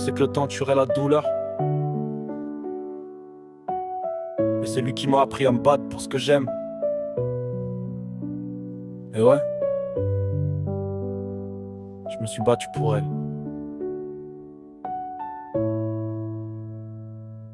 pensais que le temps tuerait la douleur. Mais c'est lui qui m'a appris à me battre pour ce que j'aime. Et ouais, je me suis battu pour elle.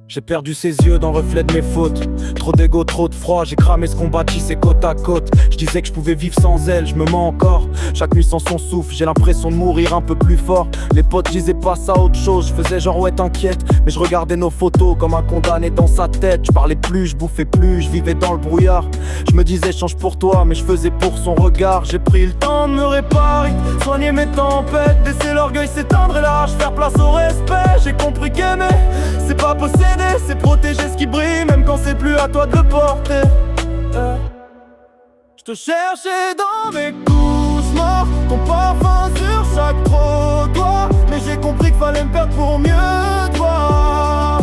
J'ai perdu ses yeux dans le reflet de mes fautes. Trop d'ego, trop de froid, j'ai cramé ce qu'on bâtissait côte à côte. Je disais que je pouvais vivre sans elle, je me mens encore. Chaque nuit sans son souffle, j'ai l'impression de mourir un peu plus fort. Les potes disaient pas ça autre chose, je faisais genre ouais t'inquiète. Mais je regardais nos photos comme un condamné dans sa tête. Je parlais plus, je bouffais plus, je vivais dans le brouillard. Je me disais change pour toi, mais je faisais pour son regard. J'ai pris le temps de me réparer, soigner mes tempêtes, laisser l'orgueil s'éteindre et lâche, faire place au respect. J'ai compris qu'aimer, c'est pas posséder, c'est protéger ce qui brille, même quand c'est plus à toi de le porter. Je te cherchais dans mes cauchemars, ton parfum sur chaque trottoir. Mais j'ai compris qu'il fallait me perdre pour mieux te voir.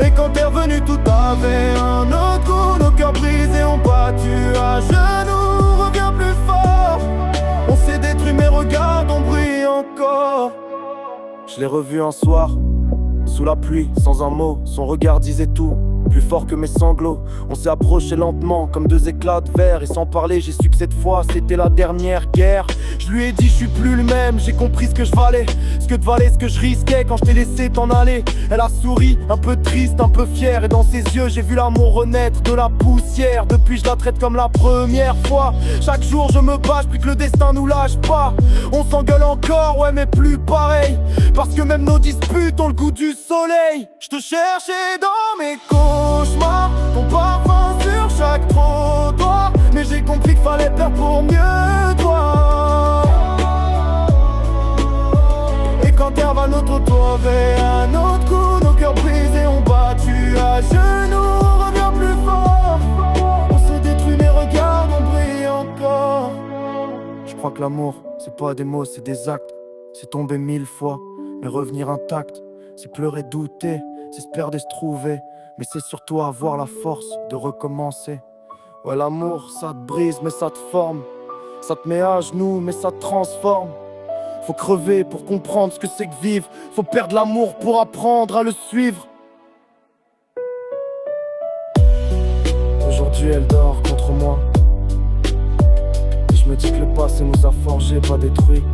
Et quand t'es revenu tout avait un autre coup. Nos cœurs brisés ont battu à genoux. Reviens plus fort, on s'est détruit mais regarde on brille encore. Je l'ai revu un soir, sous la pluie, sans un mot, son regard disait tout, plus fort que mes sanglots. On s'est approché lentement, comme deux éclats de verre. Et sans parler, j'ai su que cette fois, c'était la dernière guerre. Je lui ai dit, je suis plus le même, j'ai compris ce que je valais. Ce que te valait, ce que je risquais quand je t'ai laissé t'en aller. Elle a souri, un peu triste, un peu fière. Et dans ses yeux, j'ai vu l'amour renaître de la poussière. Depuis, je la traite comme la première fois. Chaque jour, je me bats, plus que le destin nous lâche pas. On s'engueule encore, ouais, mais plus pareil. Parce que même nos disputes ont le goût du soleil. Je te cherchais dans mes cauchemars, ton parfum sur chaque trottoir. Mais j'ai compris qu'il fallait perdre pour mieux toi. Et quand t'es à notre toit avait un autre coup. Nos cœurs brisés ont battu à genoux. On revient plus fort, on s'est détruit mais regarde on brille encore. Je crois que l'amour c'est pas des mots, c'est des actes. C'est tomber 1000 fois mais revenir intact. C'est pleurer, douter, c'est se perdre et se trouver. Mais c'est surtout avoir la force de recommencer. Ouais, l'amour, ça te brise, mais ça te forme. Ça te met à genoux, mais ça te transforme. Faut crever pour comprendre ce que c'est que vivre. Faut perdre l'amour pour apprendre à le suivre. Aujourd'hui, elle dort contre moi. Et je me dis que le passé nous a forgés, pas détruits.